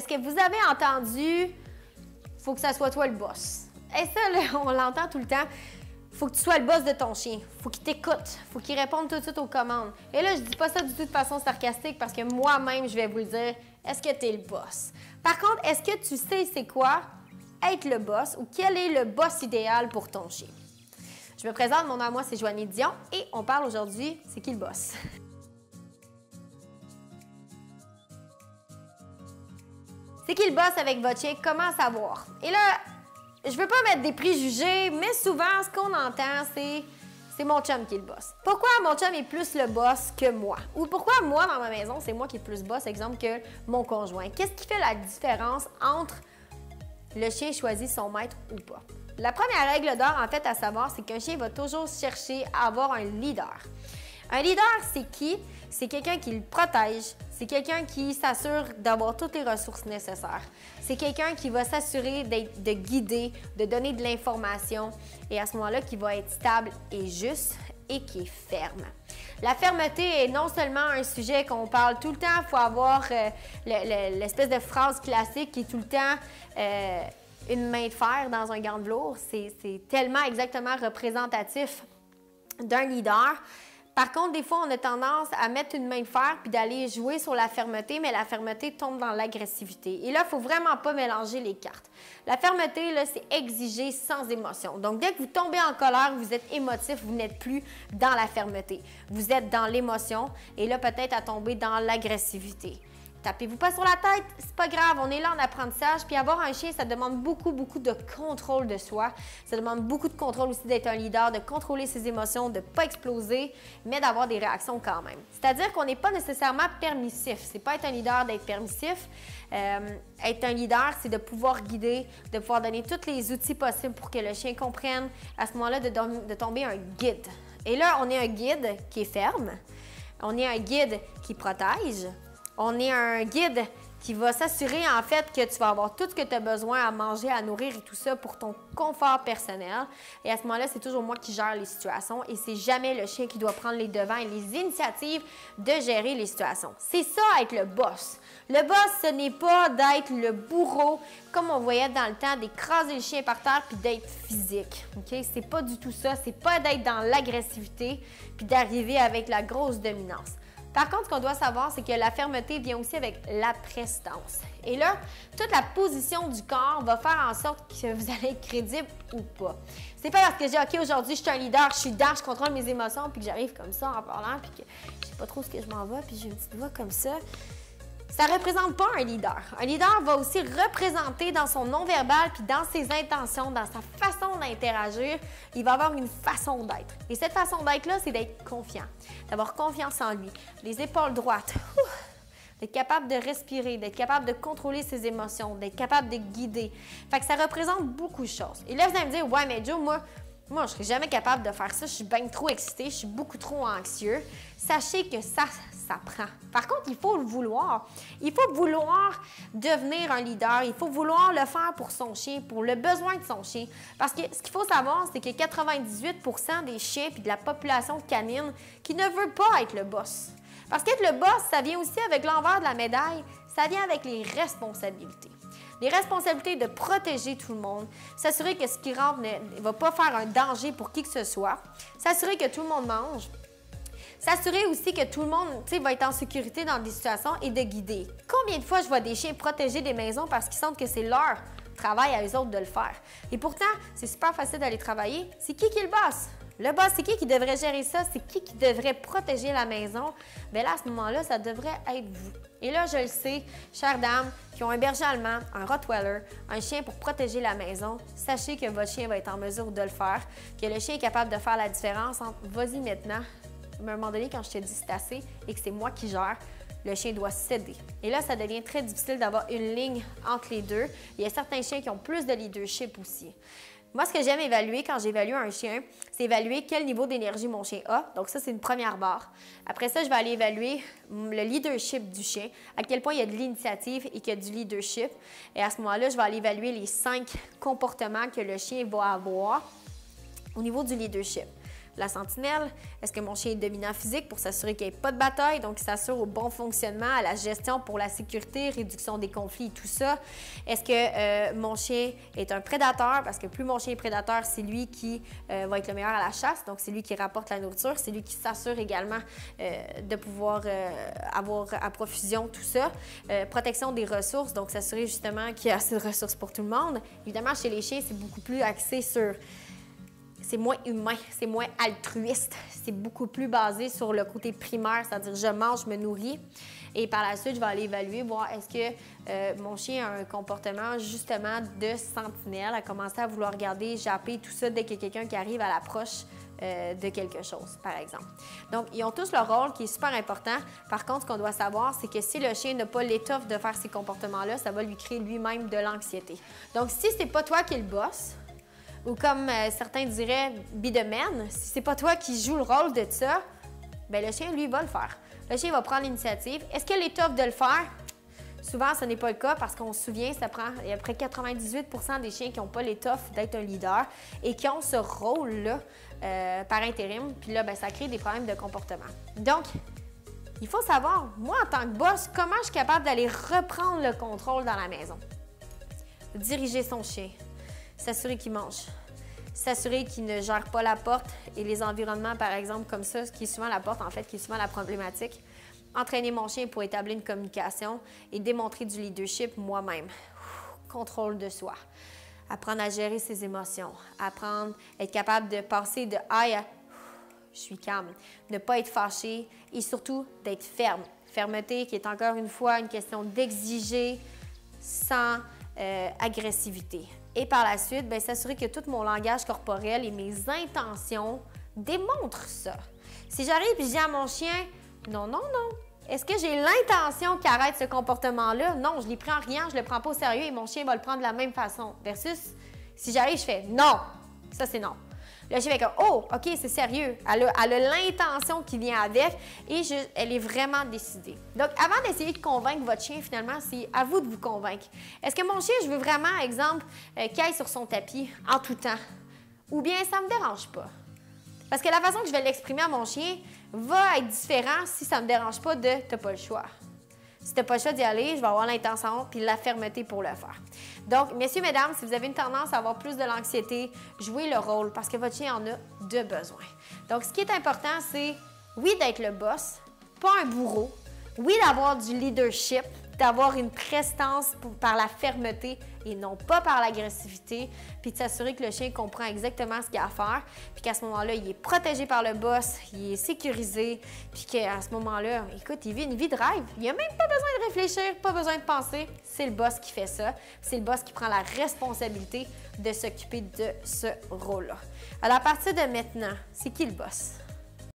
est-ce que vous avez entendu « faut que ça soit toi le boss ». Et ça, là, on l'entend tout le temps. Faut que tu sois le boss de ton chien. Faut qu'il t'écoute. Faut qu'il réponde tout de suite aux commandes. Et là, je dis pas ça du tout de façon sarcastique parce que moi-même, je vais vous le dire. Est-ce que tu es le boss? Par contre, est-ce que tu sais c'est quoi être le boss ou quel est le boss idéal pour ton chien? Je me présente, mon nom à moi, c'est Joanie Dion et on parle aujourd'hui, c'est qui le boss? C'est qui le boss avec votre chien? Comment savoir? Et là, je veux pas mettre des préjugés, mais souvent, ce qu'on entend, c'est mon chum qui est le boss. Pourquoi mon chum est plus le boss que moi? Ou pourquoi moi, dans ma maison, c'est moi qui est plus boss, exemple, que mon conjoint? Qu'est-ce qui fait la différence entre le chien choisit son maître ou pas? La première règle d'or, en fait, à savoir, c'est qu'un chien va toujours chercher à avoir un leader. Un leader, c'est qui? C'est quelqu'un qui le protège. C'est quelqu'un qui s'assure d'avoir toutes les ressources nécessaires. C'est quelqu'un qui va s'assurer de guider, de donner de l'information et à ce moment-là, qui va être stable et juste et qui est ferme. La fermeté est non seulement un sujet qu'on parle tout le temps, il faut avoir l'espèce de phrase classique qui est tout le temps une main de fer dans un gant de velours. C'est tellement exactement représentatif d'un leader. Par contre, des fois, on a tendance à mettre une main de fer puis d'aller jouer sur la fermeté, mais la fermeté tombe dans l'agressivité. Et là, il ne faut vraiment pas mélanger les cartes. La fermeté, là, c'est exiger sans émotion. Donc, dès que vous tombez en colère, vous êtes émotif, vous n'êtes plus dans la fermeté. Vous êtes dans l'émotion et là, peut-être à tomber dans l'agressivité. Tapez-vous pas sur la tête, c'est pas grave, on est là en apprentissage. Puis avoir un chien, ça demande beaucoup de contrôle de soi. Ça demande beaucoup de contrôle aussi d'être un leader, de contrôler ses émotions, de ne pas exploser, mais d'avoir des réactions quand même. C'est-à-dire qu'on n'est pas nécessairement permissif. C'est pas être un leader d'être permissif. Être un leader, c'est de pouvoir guider, de pouvoir donner tous les outils possibles pour que le chien comprenne. À ce moment-là, de tomber un guide. Et là, on est un guide qui est ferme. On est un guide qui protège. On est un guide qui va s'assurer en fait que tu vas avoir tout ce que tu as besoin à manger, à nourrir et tout ça pour ton confort personnel. Et à ce moment-là, c'est toujours moi qui gère les situations et c'est jamais le chien qui doit prendre les devants et les initiatives de gérer les situations. C'est ça être le boss. Le boss, ce n'est pas d'être le bourreau comme on voyait dans le temps, d'écraser le chien par terre puis d'être physique. Okay? C'est pas du tout ça. C'est pas d'être dans l'agressivité puis d'arriver avec la grosse dominance. Par contre, ce qu'on doit savoir, c'est que la fermeté vient aussi avec la prestance. Et là, toute la position du corps va faire en sorte que vous allez être crédible ou pas. C'est pas parce que j'ai OK, aujourd'hui, je suis un leader, je suis dedans, je contrôle mes émotions, puis que j'arrive comme ça en parlant, puis que je sais pas trop ce que je m'en vais, puis j'ai une petite voix comme ça. Ça ne représente pas un leader. Un leader va aussi représenter dans son non-verbal puis dans ses intentions, dans sa façon d'interagir, il va avoir une façon d'être. Et cette façon d'être-là, c'est d'être confiant, d'avoir confiance en lui, les épaules droites, d'être capable de respirer, d'être capable de contrôler ses émotions, d'être capable de guider. Fait que ça représente beaucoup de choses. Et là, vous allez me dire, ouais, mais Joe, moi, je ne serais jamais capable de faire ça. Je suis bien trop excitée, je suis beaucoup trop anxieux. Sachez que ça prend. Par contre, il faut le vouloir. Il faut vouloir devenir un leader. Il faut vouloir le faire pour son chien, pour le besoin de son chien. Parce que ce qu'il faut savoir, c'est que 98% des chiens et de la population canine qui ne veut pas être le boss. Parce qu'être le boss, ça vient aussi avec l'envers de la médaille. Ça vient avec les responsabilités. Les responsabilités de protéger tout le monde, s'assurer que ce qui rentre ne va pas faire un danger pour qui que ce soit, s'assurer que tout le monde mange, s'assurer aussi que tout le monde va être en sécurité dans des situations et de guider. Combien de fois je vois des chiens protéger des maisons parce qu'ils sentent que c'est leur travail à eux autres de le faire. Et pourtant, c'est super facile d'aller travailler. C'est qui est le boss? Le boss, c'est qui devrait gérer ça? C'est qui devrait protéger la maison? Bien là, à ce moment-là, ça devrait être vous. Et là, je le sais, chères dames qui ont un berger allemand, un Rottweiler, un chien pour protéger la maison, sachez que votre chien va être en mesure de le faire, que le chien est capable de faire la différence entre « vas-y maintenant », mais à un moment donné, quand je te dis c'est assez et que c'est moi qui gère, le chien doit céder. Et là, ça devient très difficile d'avoir une ligne entre les deux. Il y a certains chiens qui ont plus de leadership aussi. Moi, ce que j'aime évaluer quand j'évalue un chien, c'est évaluer quel niveau d'énergie mon chien a. Donc ça, c'est une première barre. Après ça, je vais aller évaluer le leadership du chien, à quel point il y a de l'initiative et qu'il y a du leadership. Et à ce moment-là, je vais aller évaluer les 5 comportements que le chien va avoir au niveau du leadership. la sentinelle? Est-ce que mon chien est dominant physique pour s'assurer qu'il n'y ait pas de bataille, donc il s'assure au bon fonctionnement, à la gestion pour la sécurité, réduction des conflits et tout ça? Est-ce que mon chien est un prédateur? Parce que plus mon chien est prédateur, c'est lui qui va être le meilleur à la chasse, donc c'est lui qui rapporte la nourriture, c'est lui qui s'assure également de pouvoir avoir à profusion tout ça. Protection des ressources, donc s'assurer justement qu'il y a assez de ressources pour tout le monde. Évidemment, chez les chiens, c'est beaucoup plus axé sur... C'est moins humain, c'est moins altruiste, c'est beaucoup plus basé sur le côté primaire, c'est-à-dire je mange, je me nourris. Et par la suite, je vais aller évaluer, voir est-ce que mon chien a un comportement justement de sentinelle, a commencé à vouloir regarder, japper, tout ça dès qu'il y a quelqu'un qui arrive à l'approche de quelque chose, par exemple. Donc, ils ont tous leur rôle qui est super important. Par contre, ce qu'on doit savoir, c'est que si le chien n'a pas l'étoffe de faire ces comportements-là, ça va lui créer lui-même de l'anxiété. Donc, si c'est pas toi qui es le boss, ou comme certains diraient, be the man, si c'est pas toi qui joues le rôle de ça, bien le chien, lui, va le faire. Le chien va prendre l'initiative. Est-ce qu'il a l'étoffe de le faire? Souvent, ce n'est pas le cas parce qu'on se souvient, il y a à peu près 98 % des chiens qui n'ont pas l'étoffe d'être un leader et qui ont ce rôle-là par intérim. Puis là, bien, ça crée des problèmes de comportement. Donc, il faut savoir, moi, en tant que boss, comment je suis capable d'aller reprendre le contrôle dans la maison. Diriger son chien. S'assurer qu'il mange, s'assurer qu'il ne gère pas la porte et les environnements, par exemple, comme ça, ce qui est souvent la porte, en fait, qui est souvent la problématique. Entraîner mon chien pour établir une communication et démontrer du leadership moi-même. Contrôle de soi. Apprendre à gérer ses émotions. Apprendre à être capable de passer de « aïe » à « je suis calme ». Ne pas être fâché et surtout d'être ferme. Fermeté qui est encore une fois une question d'exiger sans agressivité. Et par la suite, bien, s'assurer que tout mon langage corporel et mes intentions démontrent ça. Si j'arrive et je dis à mon chien, non, non, non, est-ce que j'ai l'intention qu'il arrête ce comportement-là? Non, je ne l'ai pris en riant, je ne le prends pas au sérieux et mon chien va le prendre de la même façon. Versus, si j'arrive, je fais non, ça c'est non. Le chien fait comme, oh, OK, c'est sérieux. Elle a l'intention qui vient avec et elle est vraiment décidée. Donc, avant d'essayer de convaincre votre chien, finalement, c'est à vous de vous convaincre. Est-ce que mon chien, je veux vraiment, exemple, qu'il aille sur son tapis en tout temps? Ou bien, ça ne me dérange pas? Parce que la façon que je vais l'exprimer à mon chien va être différente si ça ne me dérange pas de « t'as pas le choix ». Si tu n'as pas le choix d'y aller, je vais avoir l'intention puis la fermeté pour le faire. Donc, messieurs, mesdames, si vous avez une tendance à avoir plus de l'anxiété, jouez le rôle parce que votre chien en a de besoin. Donc, ce qui est important, c'est, oui, d'être le boss, pas un bourreau, oui, d'avoir du leadership, d'avoir une prestance par la fermeté et non pas par l'agressivité, puis de s'assurer que le chien comprend exactement ce qu'il a à faire, puis qu'à ce moment-là, il est protégé par le boss, il est sécurisé, puis qu'à ce moment-là, écoute, il vit une vie de rêve. Il n'a même pas besoin de réfléchir, pas besoin de penser. C'est le boss qui fait ça. C'est le boss qui prend la responsabilité de s'occuper de ce rôle-là. Alors, à partir de maintenant, c'est qui le boss?